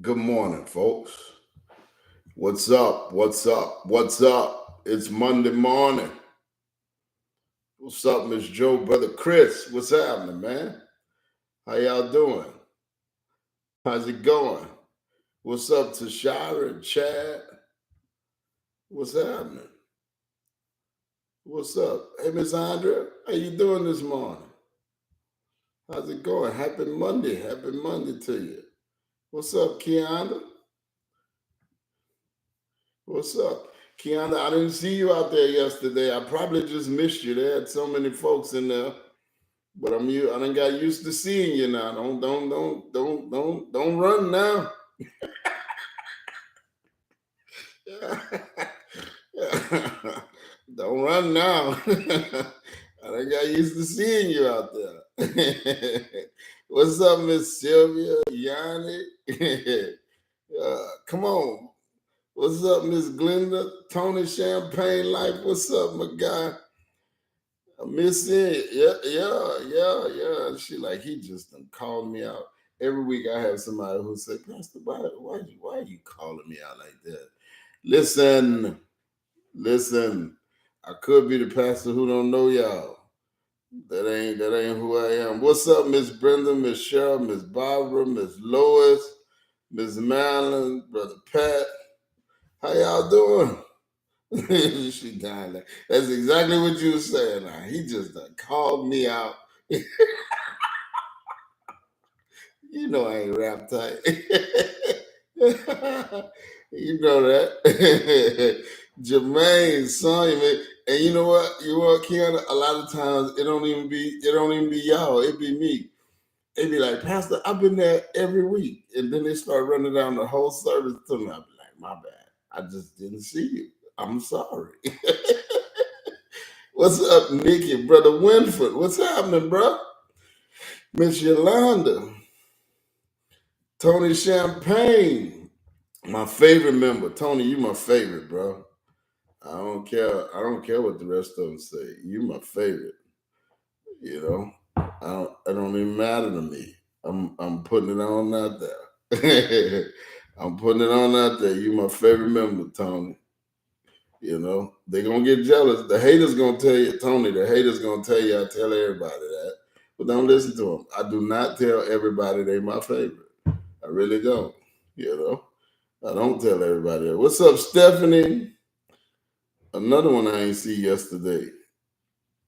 Good morning, folks. What's up? What's up? What's up? It's Monday morning. What's up, Miss Joe, brother Chris? What's happening, man? How y'all doing? How's it going? What's up to Shira and Chad? What's happening? What's up? Hey, Miss Andrea, how you doing this morning? How's it going? Happy Monday. Happy Monday to you. What's up, Kiana? What's up? Kiana, I didn't see you out there yesterday. I probably just missed you. They had so many folks in there. But I done got used to seeing you now. Don't run now. Don't run now. I done got used to seeing you out there. What's up, Miss Sylvia, Yanni? Come on. What's up, Miss Glenda? Tony Champagne Life. What's up, my guy? I miss it. Yeah. She like, he just done called me out. Every week I have somebody who say, Pastor, why are you calling me out like that? Listen. I could be the pastor who don't know y'all. That ain't who I am. What's up, Miss Brenda, Miss Cheryl, Miss Barbara, Miss Lois, Miss Madeline, Brother Pat? How y'all doing? She died. Like, that's exactly what you were saying. Now. He just called me out. You know I ain't rap tight. You know that. Jermaine, Sonya, man. And you know what? Kiana? A lot of times it don't even be y'all. It be me. They be like, Pastor, I've been there every week. And then they start running down the whole service to me. I'll be like, my bad. I just didn't see you. I'm sorry. What's up, Nikki? Brother Winford? What's happening, bro? Miss Yolanda? Tony Champagne? My favorite member. Tony, you my favorite, bro. I don't care. I don't care what the rest of them say. You my favorite. You know? It don't even matter to me. I'm putting it on out there. I'm putting it on out there. You my favorite member, Tony. You know, they gonna get jealous. The haters gonna tell you, Tony. The haters gonna tell you. I tell everybody that, but don't listen to them. I do not tell everybody they my favorite. I really don't. You know, I don't tell everybody that. What's up, Stephanie? Another one I ain't see yesterday.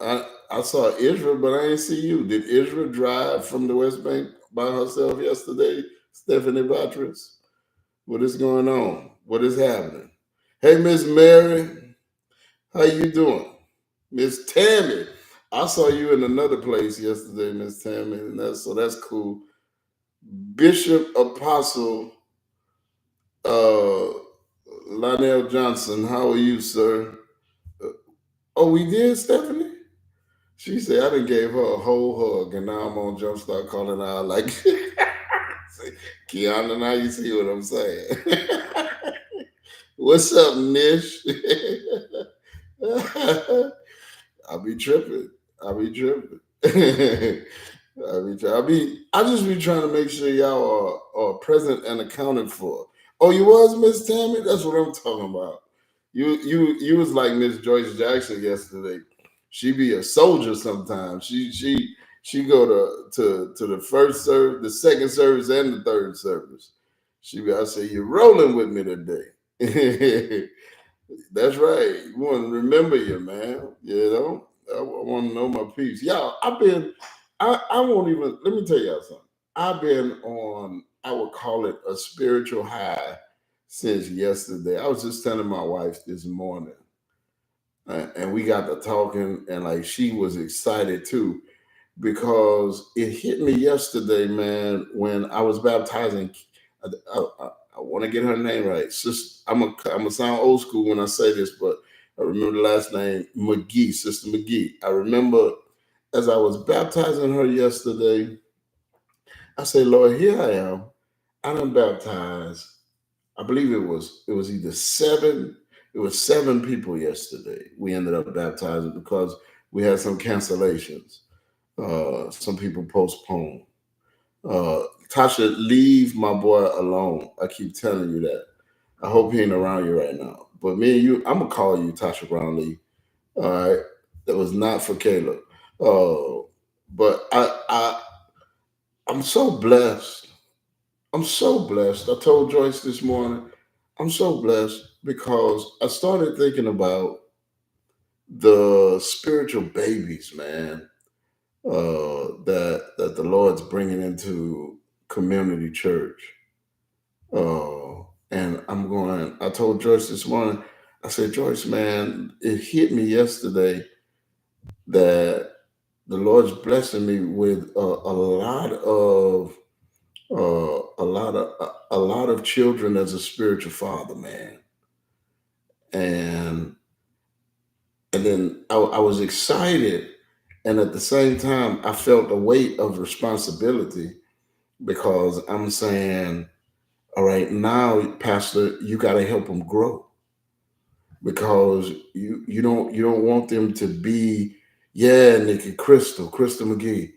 I saw Israel, but I ain't see you. Did Israel drive from the West Bank by herself yesterday? Stephanie Batris? What is going on? What is happening? Hey, Miss Mary, how you doing? Miss Tammy, I saw you in another place yesterday, Miss Tammy, and that's cool. Bishop Apostle uh, Lionel Johnson, how are you, sir? Uh, oh, we did, Stephanie? She said I done gave her a whole hug, and now I'm on Jumpstart calling out like, Kiana, now you see what I'm saying. What's up, Nish? I'll be tripping. I'll be tripping. I just be trying to make sure y'all are present and accounted for. Oh, you was Miss Tammy? That's what I'm talking about. You was like Miss Joyce Jackson yesterday. She be a soldier sometimes. She go to the first service, the second service, and the third service. I say, you're rolling with me today. That's right. You want to remember you, man. You know, I want to know my piece. Y'all, I won't even, let me tell y'all something. I've been on, I would call it a spiritual high since yesterday. I was just telling my wife this morning, and we got to talking, and like she was excited too, because it hit me yesterday, man, when I was baptizing. I want to get her name right. I'm gonna sound old school when I say this, but I remember the last name McGee, Sister McGee. I remember as I was baptizing her yesterday, I say, Lord, here I am. I done baptized. I believe it was either seven. It was seven people yesterday. We ended up baptizing because we had some cancellations. Some people postponed. Tasha, leave my boy alone. I keep telling you that. I hope he ain't around you right now. But me and you, I'm gonna call you Tasha Brownlee. All right, that was not for Caleb. But I'm so blessed. I'm so blessed. I told Joyce this morning, I'm so blessed because I started thinking about the spiritual babies, man, that the Lord's bringing into community church. And I'm going. I told Joyce this morning. I said, Joyce, man, it hit me yesterday that the Lord's blessing me with a lot of children as a spiritual father, man. And then I was excited, and at the same time, I felt the weight of responsibility because I'm saying, all right, now, Pastor, you got to help them grow because you don't want them to be, yeah, Nikki, Crystal McGee,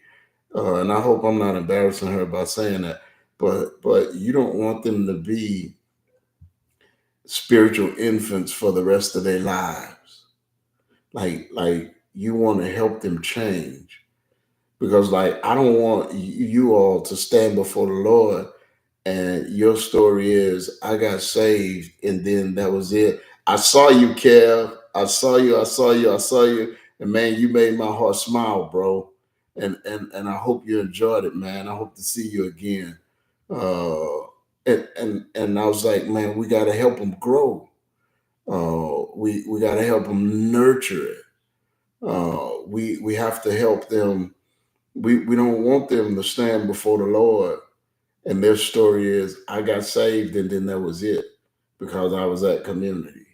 and I hope I'm not embarrassing her by saying that, but you don't want them to be spiritual infants for the rest of their lives. Like you want to help them change because like I don't want you all to stand before the Lord and your story is I got saved and then that was it. I saw you, Kev. I saw you, and man, you made my heart smile, bro. And I hope you enjoyed it, man. I hope to see you again. Uh, and I was like, man, we got to help them grow. We got to help them nurture it. We have to help them. We don't want them to stand before the Lord and their story is I got saved and then that was it because I was at community.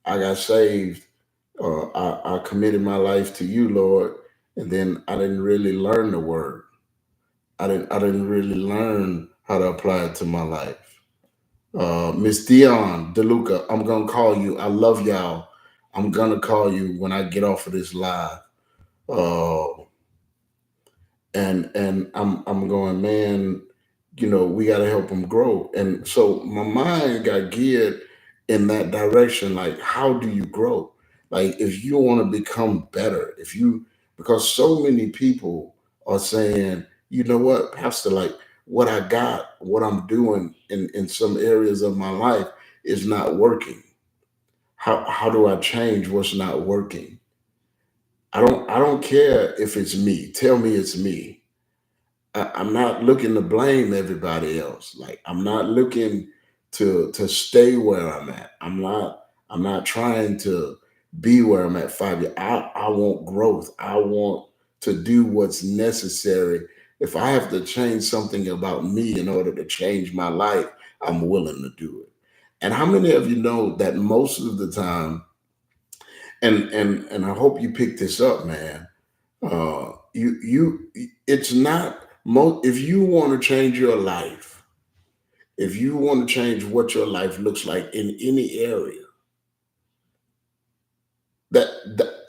I got saved. I committed my life to you, Lord, and then I didn't really learn the word. I didn't really learn how to apply it to my life. Miss Dion DeLuca, I'm gonna call you. I love y'all. I'm gonna call you when I get off of this live. Uh, and I'm going, man, we got to help them grow. And so my mind got geared in that direction. Like, how do you grow? Like, if you want to become better, because so many people are saying, you know what, Pastor, like what I got, what I'm doing in some areas of my life is not working. How do I change what's not working? I don't care if it's me. Tell me it's me. I'm not looking to blame everybody else. Like I'm not looking to stay where I'm at. I'm not trying to be where I'm at 5 years. I want growth. I want to do what's necessary. If I have to change something about me in order to change my life, I'm willing to do it. And how many of you know that most of the time, and I hope you pick this up, man, it's not if you want to change your life, if you want to change what your life looks like in any area, that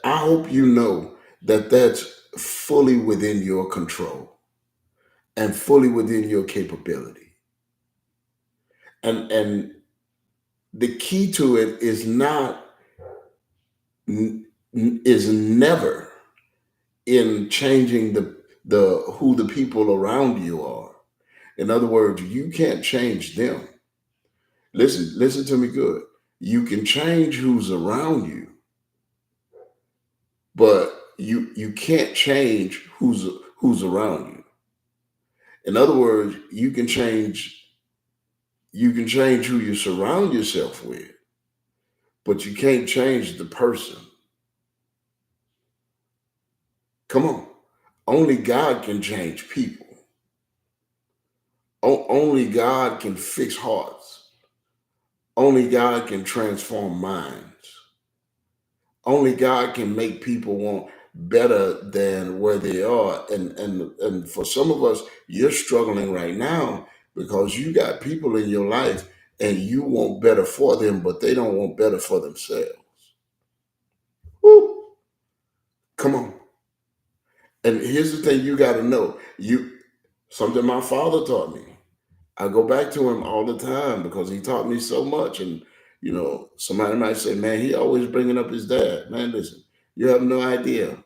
I hope you know that that's fully within your control and fully within your capability. And the key to it is not is never in changing the who the people around you are. In other words, you can't change them. Listen to me good. You can change who's around you, but you can't change who's around you. In other words, you can change who you surround yourself with, but you can't change the person. Come on. Only God can change people. Only God can fix hearts. Only God can transform minds. Only God can make people want better than where they are. And for some of us, you're struggling right now because you got people in your life and you want better for them, but they don't want better for themselves. Woo! Come on. And here's the thing you got to know. Something my father taught me. I go back to him all the time because he taught me so much. And, somebody might say, man, he always bringing up his dad. Man, listen, you have no idea.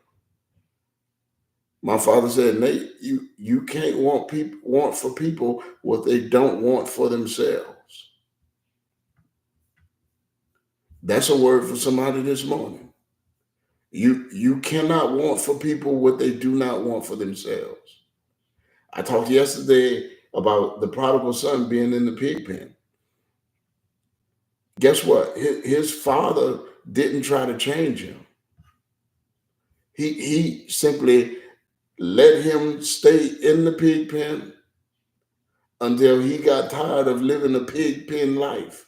My father said, Nate, you can't want for people what they don't want for themselves. That's a word for somebody this morning. You cannot want for people what they do not want for themselves. I talked yesterday about the prodigal son being in the pig pen. Guess what? His father didn't try to change him. He simply let him stay in the pig pen until he got tired of living a pig pen life.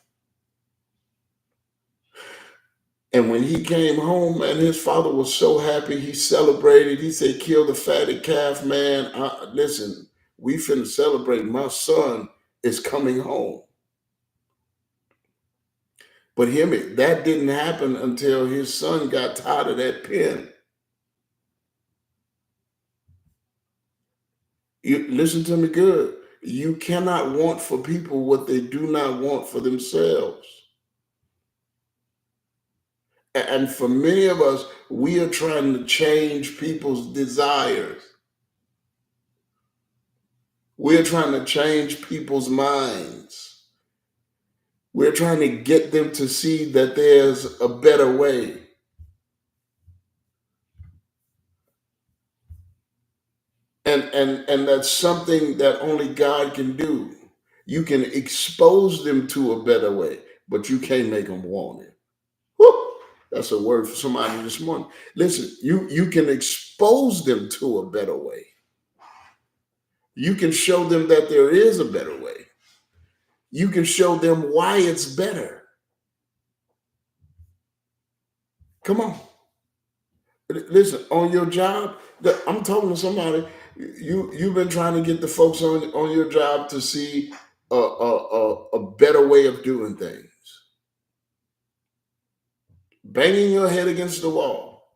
And when he came home, and his father was so happy, he celebrated. He said, kill the fatted calf, man. Listen, we finna celebrate. My son is coming home. But hear me, that didn't happen until his son got tired of that pen. You listen to me good. You cannot want for people what they do not want for themselves. And for many of us, we are trying to change people's desires. We're trying to change people's minds. We're trying to get them to see that there's a better way. And that's something that only God can do. You can expose them to a better way, but you can't make them want it. Woo! That's a word for somebody this morning. Listen, you can expose them to a better way. You can show them that there is a better way. You can show them why it's better. Come on. Listen, on your job, I'm talking to somebody. You've been trying to get the folks on your job to see a better way of doing things. Banging your head against the wall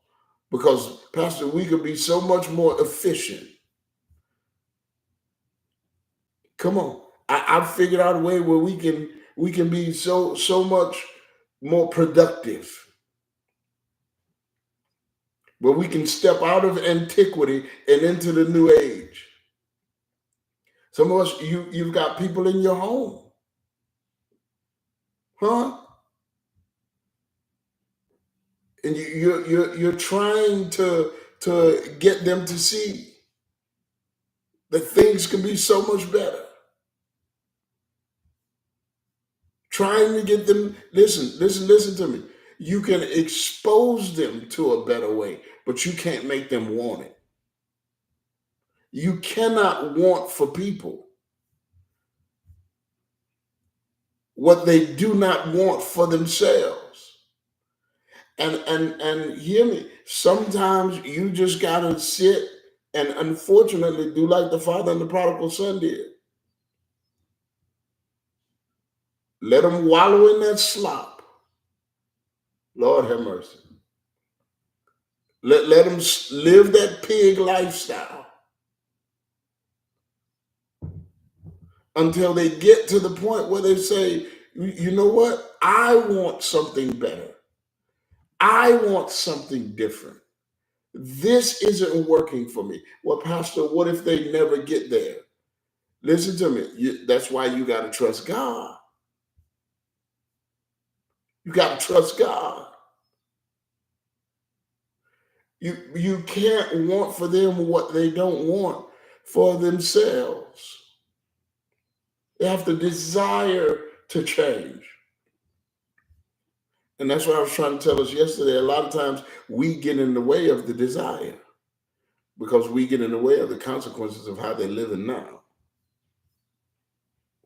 because, Pastor, we could be so much more efficient. Come on, I've figured out a way where we can be so much more productive, where we can step out of antiquity and into the new age. Some of us, you've got people in your home, huh? And you're trying to get them to see that things can be so much better. Trying to get them, listen to me. You can expose them to a better way, but you can't make them want it. You cannot want for people what they do not want for themselves. And hear me, sometimes you just gotta sit and unfortunately do like the father and the prodigal son did. Let them wallow in that slop. Lord have mercy. Let them live that pig lifestyle until they get to the point where they say, you know what? I want something better. I want something different. This isn't working for me. Well, Pastor, what if they never get there? Listen to me. That's why you got to trust God. You got to trust God. You can't want for them what they don't want for themselves. They have to desire to change. And that's what I was trying to tell us yesterday. A lot of times we get in the way of the desire because we get in the way of the consequences of how they're living now.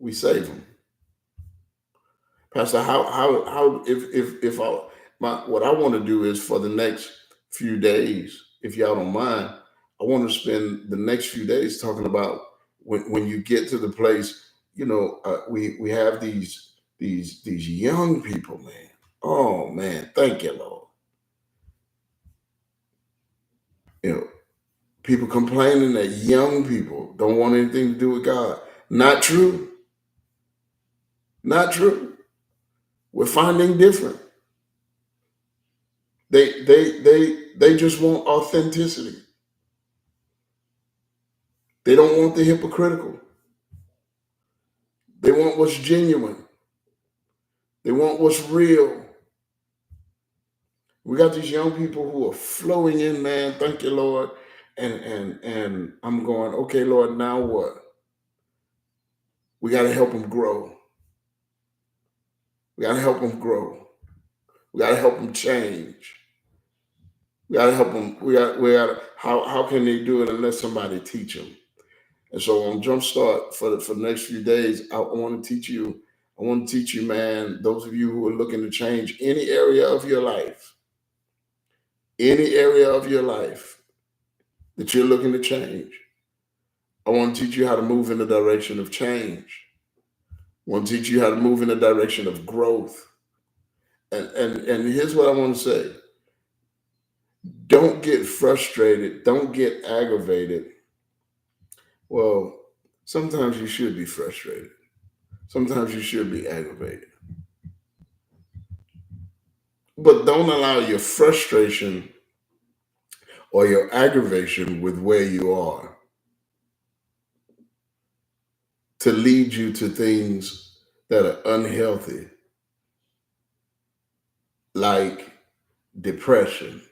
We save them. Pastor, how if what I want to do is for the next few days, if y'all don't mind, I want to spend the next few days talking about when you get to the place, we have these young people, man. Oh man, thank you, Lord. You know, People complaining that young people don't want anything to do with God. Not true. Not true. We're finding different. They just want authenticity. They don't want the hypocritical. They want what's genuine. They want what's real. We got these young people who are flowing in, man. Thank you, Lord. And I'm going, okay, Lord, now what? We got to help them grow. We got to help them grow. We got to help them change. We got to help them. We got. How can they do it unless somebody teach them? And so on Jumpstart for the next few days, I want to teach you. I want to teach you, man. Those of you who are looking to change any area of your life, that you're looking to change. I want to teach you how to move in the direction of change. I want to teach you how to move in the direction of growth. And here's what I want to say. Don't get frustrated. Don't get aggravated. Well, sometimes you should be frustrated. Sometimes you should be aggravated. But don't allow your frustration or your aggravation with where you are to lead you to things that are unhealthy, like depression,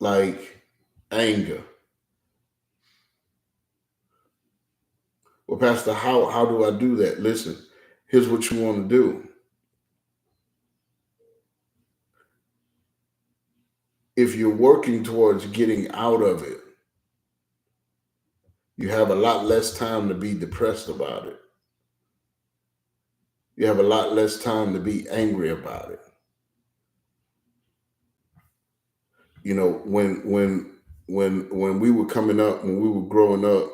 like anger. Well, Pastor, how do I do that? Listen, here's what you want to do. If you're working towards getting out of it, you have a lot less time to be depressed about it. You have a lot less time to be angry about it. You know, when we were coming up, when we were growing up,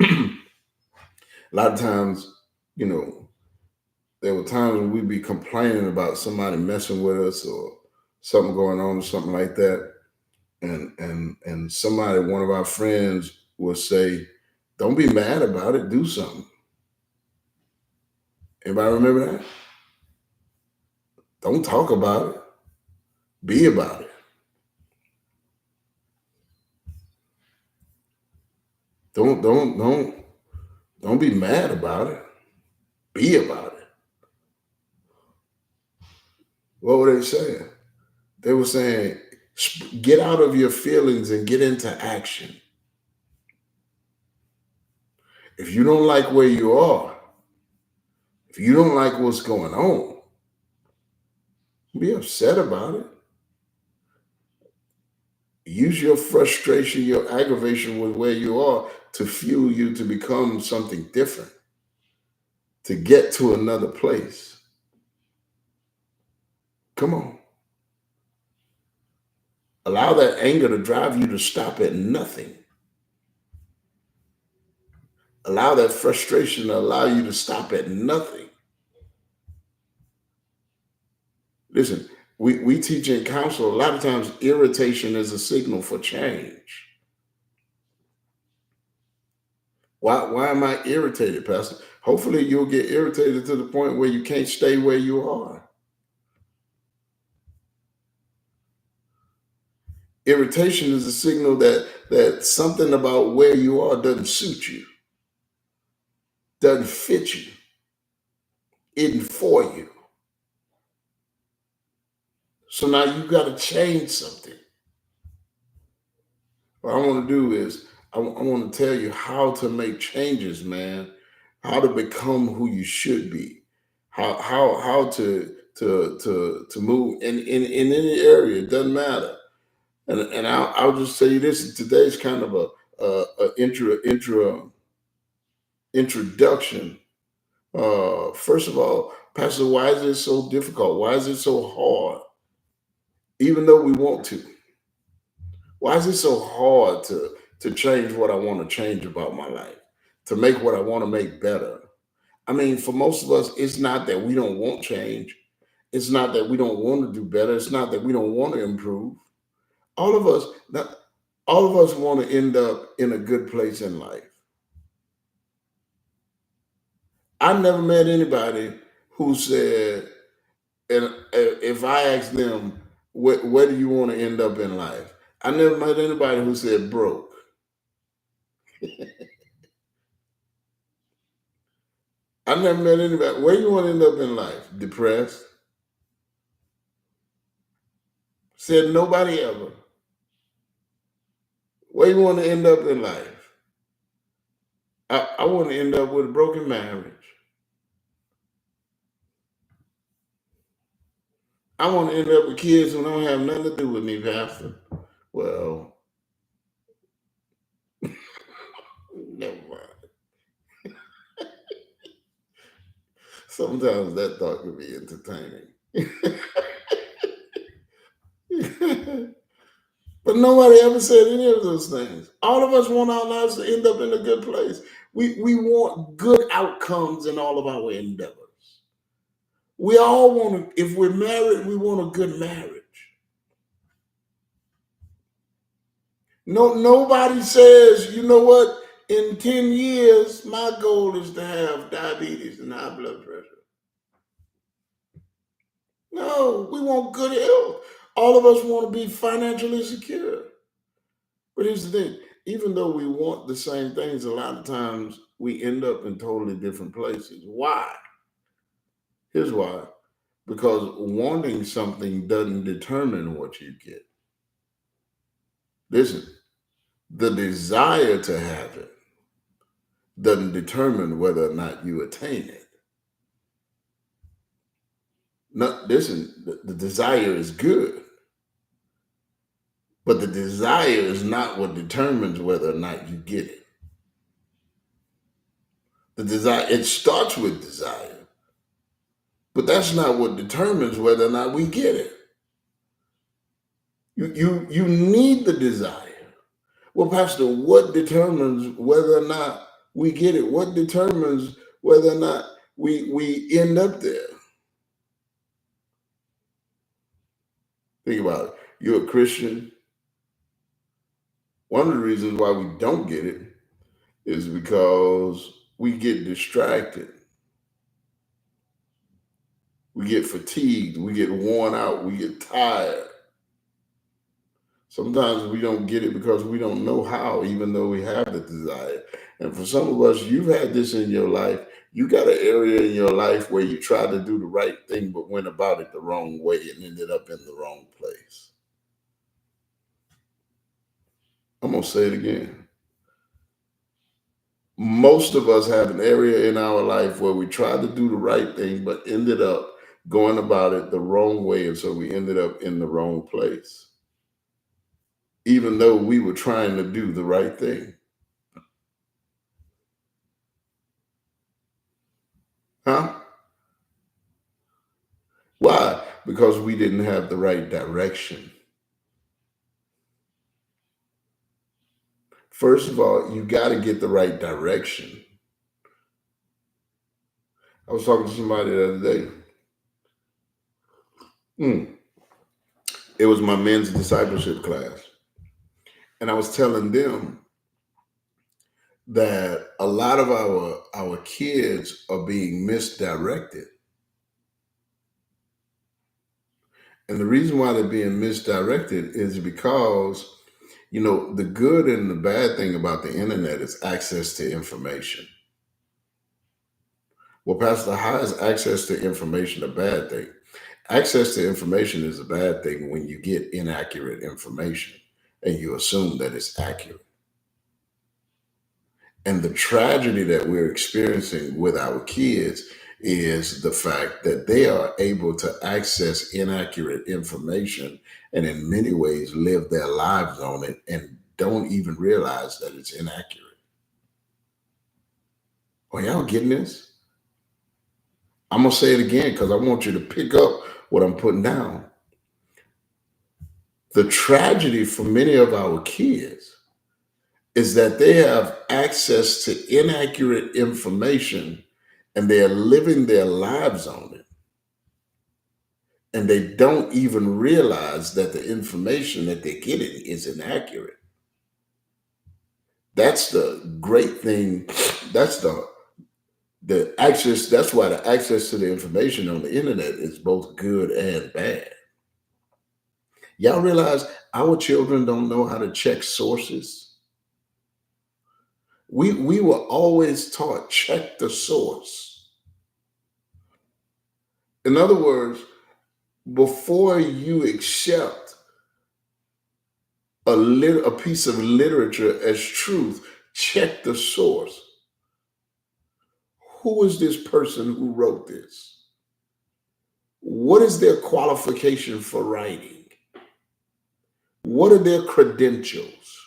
a lot of times, you know, there were times when we'd be complaining about somebody messing with us or something going on or something like that. And somebody, one of our friends would say, don't be mad about it, do something. Anybody remember that? Don't talk about it. Be about it. Don't be mad about it. Be about it. What were they saying? They were saying, get out of your feelings and get into action. If you don't like where you are, if you don't like what's going on, be upset about it. Use your frustration, your aggravation with where you are to fuel you to become something different, to get to another place. Come on. Allow that anger to drive you to stop at nothing. Allow that frustration to allow you to stop at nothing. Listen, we teach in counsel, a lot of times irritation is a signal for change. Why am I irritated, Pastor? Hopefully you'll get irritated to the point where you can't stay where you are. Irritation is a signal that something about where you are doesn't suit you, doesn't fit you, isn't for you. So now you got to change something. What I want to do is I want to tell you how to make changes, man. How to become who you should be. How to move in any area. It doesn't matter. And I'll just tell you this. Today's kind of a introduction. First of all, Pastor, why is it so difficult? Why is it so hard? Even though we want to. Why is it so hard to change what I want to change about my life? To make what I want to make better? I mean, for most of us, it's not that we don't want change. It's not that we don't want to do better. It's not that we don't want to improve. All of us, all of us want to end up in a good place in life. I never met anybody who said, and if I asked them, where do you want to end up in life? I never met anybody who said broke. I never met anybody. Where you want to end up in life? Depressed? Said nobody ever. Where you want to end up in life? I want to end up with a broken marriage. I want to end up with kids who don't have nothing to do with me, Pastor. Well, never mind. Sometimes that thought could be entertaining. But nobody ever said any of those things. All of us want our lives to end up in a good place. We want good outcomes in all of our endeavors. We all want to, if we're married, we want a good marriage. Nobody says, you know what, in 10 years, my goal is to have diabetes and high blood pressure. No, we want good health. All of us want to be financially secure. But here's the thing, even though we want the same things, a lot of times we end up in totally different places. Why? Here's why. Because wanting something doesn't determine what you get. Listen, the desire to have it doesn't determine whether or not you attain it. No, listen, the desire is good, but the desire is not what determines whether or not you get it. The desire, it starts with desire, but that's not what determines whether or not we get it. You need the desire. Well, Pastor, what determines whether or not we get it? What determines whether or not we end up there? Think about it. You're a Christian. One of the reasons why we don't get it is because we get distracted. We get fatigued. We get worn out. We get tired. Sometimes we don't get it because we don't know how, even though we have the desire. And for some of us, you've had this in your life. You got an area in your life where you tried to do the right thing, but went about it the wrong way and ended up in the wrong place. I'm going to say it again. Most of us have an area in our life where we tried to do the right thing, but ended up going about it the wrong way. And so we ended up in the wrong place, even though we were trying to do the right thing. Huh? Why? Because we didn't have the right direction. First of all, you got to get the right direction. I was talking to somebody the other day. It was my men's discipleship class. And I was telling them that a lot of our kids are being misdirected. And the reason why they're being misdirected is because, the good and the bad thing about the internet is access to information. Well, Pastor, how is access to information a bad thing? Access to information is a bad thing when you get inaccurate information and you assume that it's accurate. And the tragedy that we're experiencing with our kids is the fact that they are able to access inaccurate information and in many ways live their lives on it and don't even realize that it's inaccurate. Are y'all getting this? I'm going to say it again because I want you to pick up what I'm putting down. The tragedy for many of our kids is that they have access to inaccurate information and they're living their lives on it. and they don't even realize that the information that they're getting is inaccurate. That's the great thing. That's the access. That's why the access to the information on the internet is both good and bad. Y'all realize our children don't know how to check sources? We were always taught check the source. In other words, before you accept a piece of literature as truth, check the source. Who is this person who wrote this? What is their qualification for writing? What are their credentials?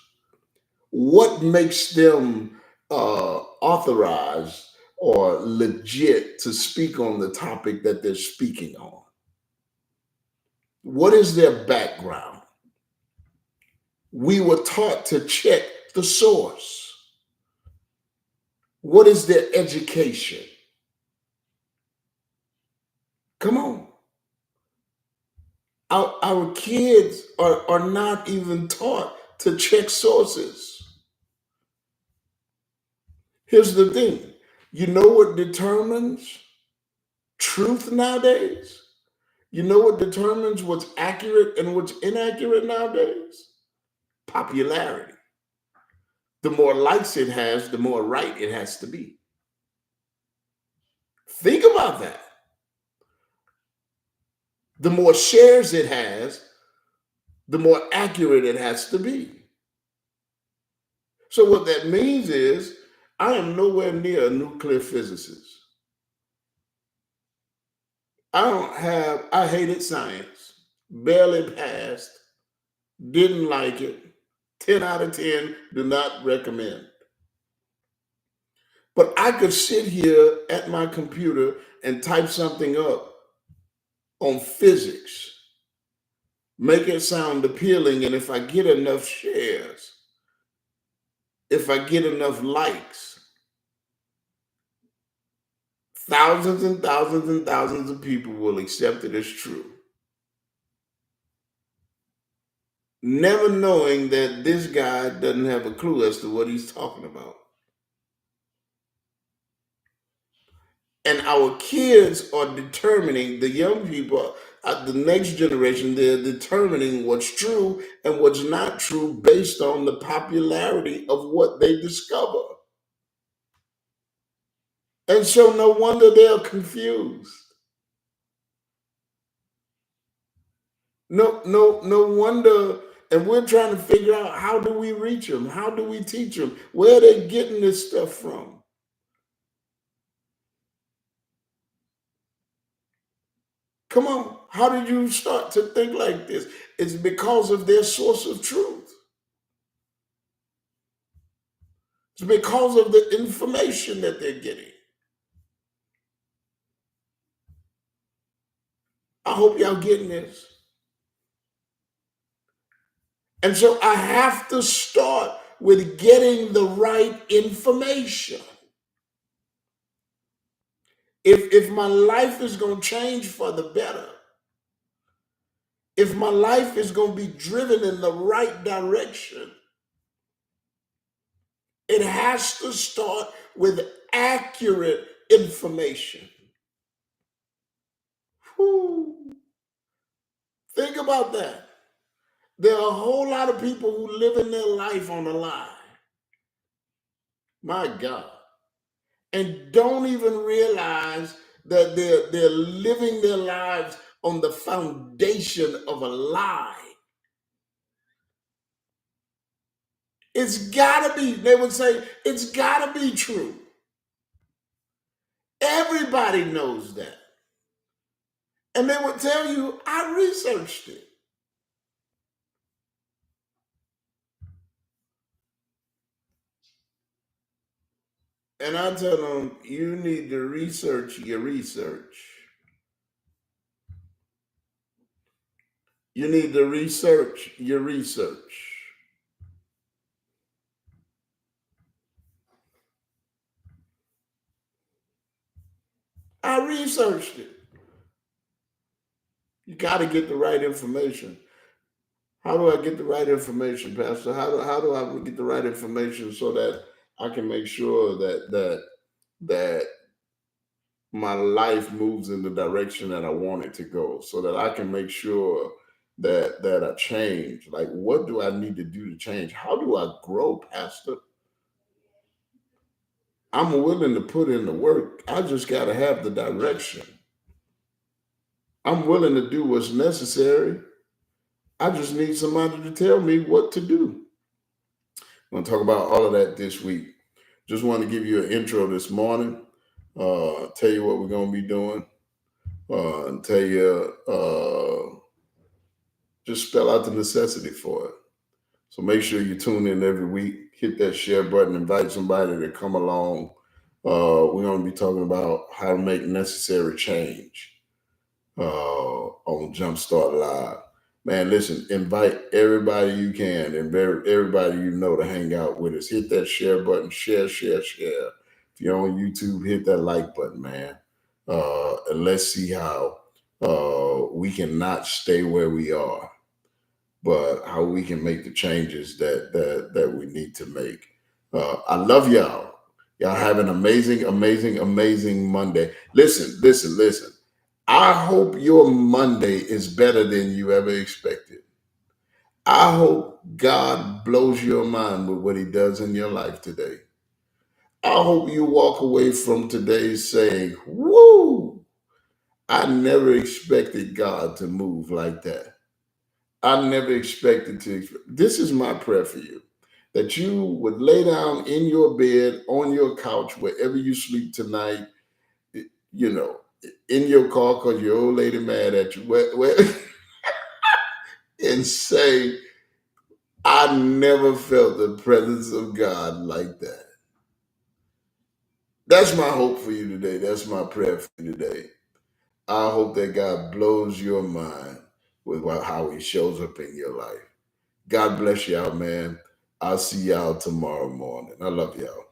What makes them authorized or legit to speak on the topic that they're speaking on? What is their background? We were taught to check the source. What is their education? Come on. Our kids are not even taught to check sources. Here's the thing. You know what determines truth nowadays? You know what determines what's accurate and what's inaccurate nowadays? Popularity. The more likes it has, the more right it has to be. Think about that. The more shares it has, the more accurate it has to be. So what that means is I am nowhere near a nuclear physicist. I hated science, barely passed, didn't like it, 10 out of 10, do not recommend. But I could sit here at my computer and type something up on physics, make it sound appealing, and if I get enough shares, if I get enough likes, thousands and thousands and thousands of people will accept it as true. Never knowing that this guy doesn't have a clue as to what he's talking about. And our kids are determining, the young people, the next generation, they're determining what's true and what's not true based on the popularity of what they discover. And so no wonder they're confused. No wonder. And we're trying to figure out, how do we reach them? How do we teach them? Where are they getting this stuff from? Come on. How did you start to think like this? It's because of their source of truth. It's because of the information that they're getting. I hope y'all getting this. And so I have to start with getting the right information. If my life is going to change for the better, if my life is going to be driven in the right direction, it has to start with accurate information. Whew. Think about that. There are a whole lot of people who live in their life on a lie. My God. And don't even realize that they're living their lives on the foundation of a lie. It's gotta be, they would say, it's gotta be true. Everybody knows that. And they would tell you, I researched it. And I tell them, you need to research your research. You need to research your research. I researched it. got to get the right information. How do I get the right information, Pastor? How do I get the right information so that I can make sure that my life moves in the direction that I want it to go, so that I can make sure that I change? Like, what do I need to do to change? How do I grow, Pastor? I'm willing to put in the work. I just got to have the direction. I'm willing to do what's necessary. I just need somebody to tell me what to do. I'm going to talk about all of that this week. Just want to give you an intro this morning, tell you what we're going to be doing, and tell you, just spell out the necessity for it. So make sure you tune in every week, hit that share button, invite somebody to come along. We're going to be talking about how to make necessary change on Jumpstart Live. Man, listen, invite everybody you can and everybody you know to hang out with us. Hit that share button, share. If you're on YouTube, hit that like button, man. And let's see how we can not stay where we are, but how we can make the changes that we need to make. I love y'all. Y'all have an amazing Monday. Listen. I hope your Monday is better than you ever expected. I hope God blows your mind with what he does in your life today. I hope you walk away from today saying, woo, I never expected God to move like that. I never expected to. This is my prayer for you, that you would lay down in your bed, on your couch, wherever you sleep tonight, you know, in your car because your old lady mad at you, and say, I never felt the presence of God like that. That's my hope for you today. That's my prayer for you today. I hope that God blows your mind with how he shows up in your life. God bless y'all, man. I'll see y'all tomorrow morning. I love y'all.